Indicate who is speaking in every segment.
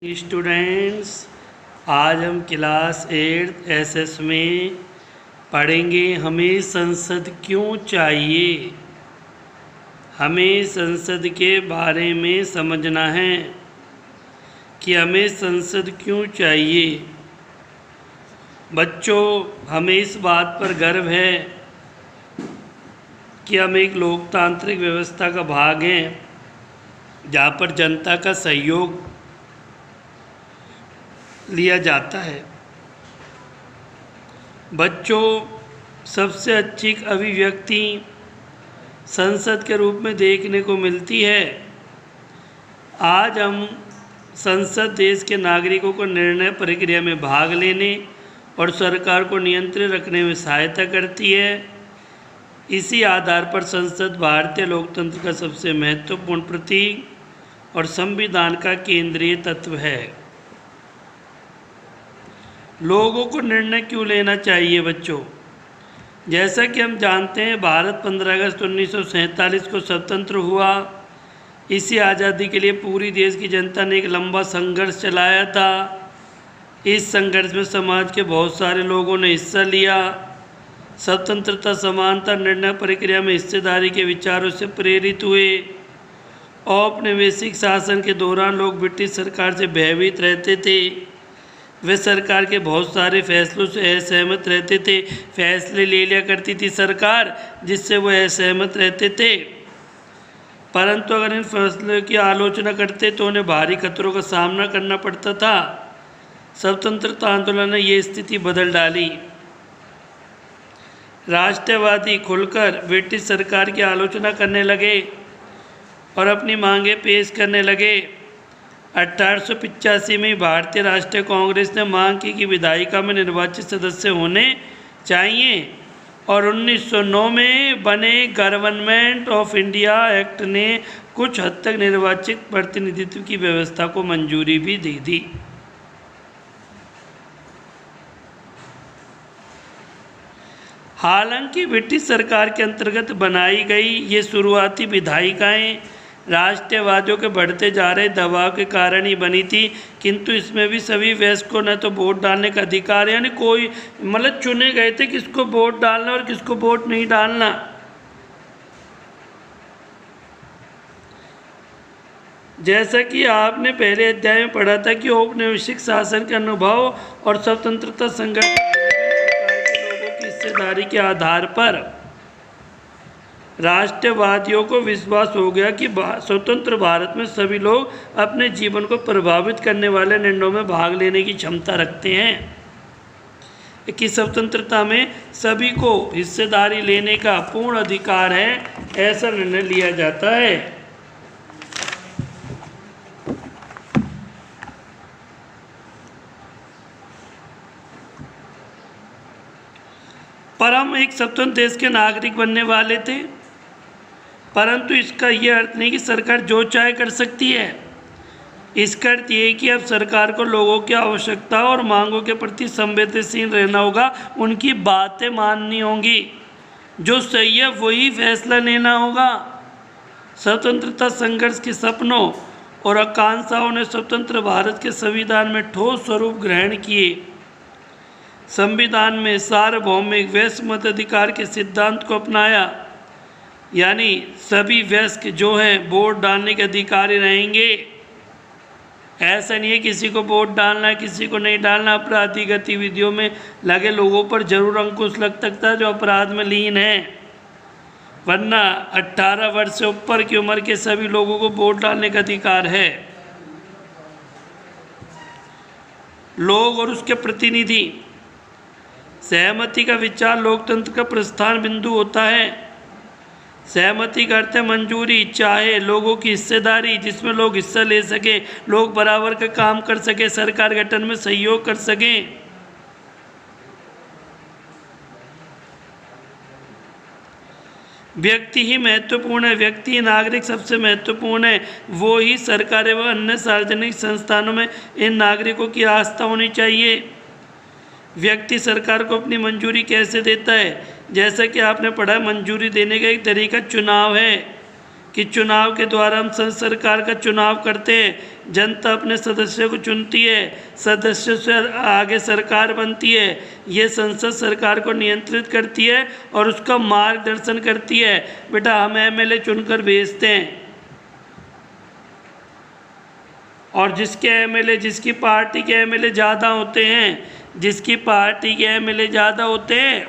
Speaker 1: Students, आज हम class 8 SS में पढ़ेंगे हमें संसद क्यों चाहिए। हमें संसद के बारे में समझना है कि हमें संसद क्यों चाहिए। बच्चों, हमें इस बात पर गर्व है कि हम एक लोकतांत्रिक व्यवस्था का भाग हैं जहाँ पर जनता का सहयोग लिया जाता है। बच्चों, सबसे अच्छी अभिव्यक्ति संसद के रूप में देखने को मिलती है। आज हम संसद देश के नागरिकों को निर्णय प्रक्रिया में भाग लेने और सरकार को नियंत्रित रखने में सहायता करती है। इसी आधार पर संसद भारतीय लोकतंत्र का सबसे महत्वपूर्ण प्रतीक और संविधान का केंद्रीय तत्व है। लोगों को निर्णय क्यों लेना चाहिए बच्चों? जैसा कि हम जानते हैं, भारत 15 अगस्त 1947 को स्वतंत्र हुआ। इसी आज़ादी के लिए पूरी देश की जनता ने एक लंबा संघर्ष चलाया था। इस संघर्ष में समाज के बहुत सारे लोगों ने हिस्सा लिया। स्वतंत्रता, समानता, निर्णय प्रक्रिया में हिस्सेदारी के विचारों से प्रेरित हुए। औपनिवेशिक शासन के दौरान लोग ब्रिटिश सरकार से भयभीत रहते थे। वे सरकार के बहुत सारे फैसलों से असहमत रहते थे। फैसले ले लिया करती थी सरकार जिससे वो असहमत रहते थे, परंतु अगर इन फैसलों की आलोचना करते तो उन्हें भारी खतरों का सामना करना पड़ता था। स्वतंत्रता आंदोलन ने ये स्थिति बदल डाली। राष्ट्रवादी खुलकर ब्रिटिश सरकार की आलोचना करने लगे और अपनी मांगें पेश करने लगे। 1885 में भारतीय राष्ट्रीय कांग्रेस ने मांग की कि विधायिका में निर्वाचित सदस्य होने चाहिए और 1909 में बने गवर्नमेंट ऑफ इंडिया एक्ट ने कुछ हद तक निर्वाचित प्रतिनिधित्व की व्यवस्था को मंजूरी भी दे दी। हालांकि ब्रिटिश सरकार के अंतर्गत बनाई गई ये शुरुआती विधायिकाएं राष्ट्रवादियों के बढ़ते जा रहे दबाव के कारण ही बनी थी, किंतु इसमें भी सभी वयस्क को न तो वोट डालने का अधिकार, यानी कोई मतलब चुने गए थे किसको वोट डालना और किसको वोट नहीं डालना। जैसा कि आपने पहले अध्याय में पढ़ा था कि औपनिवेशिक शासन के अनुभव और स्वतंत्रता संघर्ष के लोगों की हिस्सेदारी के आधार पर राष्ट्रवादियों को विश्वास हो गया कि स्वतंत्र भारत में सभी लोग अपने जीवन को प्रभावित करने वाले निर्णयों में भाग लेने की क्षमता रखते हैं, कि स्वतंत्रता में सभी को हिस्सेदारी लेने का पूर्ण अधिकार है। ऐसा निर्णय लिया जाता है। पर हम एक स्वतंत्र देश के नागरिक बनने वाले थे, परंतु इसका यह अर्थ नहीं कि सरकार जो चाहे कर सकती है। इसका अर्थ ये कि अब सरकार को लोगों की आवश्यकता और मांगों के प्रति संवेदनशील रहना होगा, उनकी बातें माननी होंगी, जो सही है वही फैसला लेना होगा। स्वतंत्रता संघर्ष के सपनों और आकांक्षाओं ने स्वतंत्र भारत के संविधान में ठोस स्वरूप ग्रहण किए। संविधान में सार्वभौमिक वैश्विक मताधिकार के सिद्धांत को अपनाया, यानी सभी वयस्क जो हैं वोट डालने के अधिकारी रहेंगे। ऐसा नहीं है किसी को वोट डालना किसी को नहीं डालना। अपराधी गतिविधियों में लगे लोगों पर जरूर अंकुश लग सकता है जो अपराध में लीन है, वरना 18 वर्ष से ऊपर की उम्र के सभी लोगों को वोट डालने का अधिकार है। लोग और उसके प्रतिनिधि, सहमति का विचार लोकतंत्र का प्रस्थान बिंदु होता है। सहमति का अर्थ है मंजूरी, चाहे लोगों की हिस्सेदारी, जिसमें लोग हिस्सा ले सकें, लोग बराबर का काम कर सकें, सरकार गठन में सहयोग कर सकें। व्यक्ति ही महत्वपूर्ण है, व्यक्ति ही नागरिक सबसे महत्वपूर्ण है। वो ही सरकार एवं अन्य सार्वजनिक संस्थानों में इन नागरिकों की आस्था होनी चाहिए। व्यक्ति सरकार को अपनी मंजूरी कैसे देता है? जैसा कि आपने पढ़ा, मंजूरी देने का एक तरीका चुनाव है। कि चुनाव के द्वारा हम सरकार का चुनाव करते हैं, जनता अपने सदस्यों को चुनती है, सदस्यों से आगे सरकार बनती है, ये संसद सरकार को नियंत्रित करती है और उसका मार्गदर्शन करती है। बेटा हम एमएलए चुनकर भेजते हैं और जिसके एमएलए, जिसकी पार्टी के एमएलए ज़्यादा होते हैं, जिसकी पार्टी के एमएलए ज़्यादा होते हैं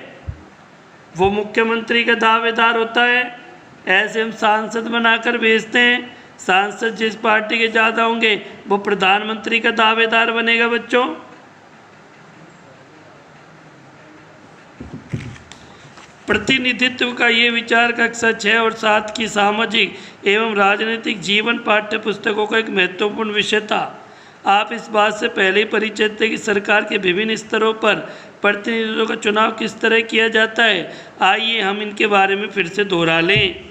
Speaker 1: वो मुख्यमंत्री का दावेदार होता है। ऐसे हम सांसद बनाकर भेजते हैं, सांसद जिस पार्टी के ज़्यादा होंगे वो प्रधानमंत्री का दावेदार बनेगा। बच्चों प्रतिनिधित्व का ये विचार कक्षा 6 और 7 की सामाजिक एवं राजनीतिक जीवन पाठ्य पुस्तकों का एक महत्वपूर्ण विषय था। आप इस बात से पहले ही परिचित थे कि सरकार के विभिन्न स्तरों पर प्रतिनिधित्व का चुनाव किस तरह किया जाता है। आइए हम इनके बारे में फिर से दोहरा लें।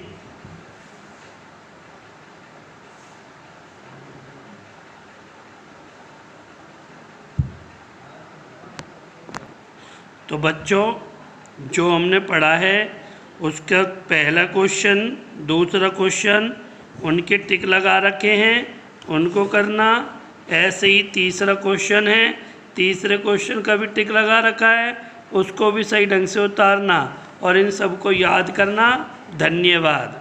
Speaker 1: तो बच्चों जो हमने पढ़ा है उसका पहला क्वेश्चन, दूसरा क्वेश्चन उनके टिक लगा रखे हैं, उनको करना। ऐसे ही तीसरा क्वेश्चन है, तीसरे क्वेश्चन का भी टिक लगा रखा है, उसको भी सही ढंग से उतारना और इन सबको याद करना। धन्यवाद।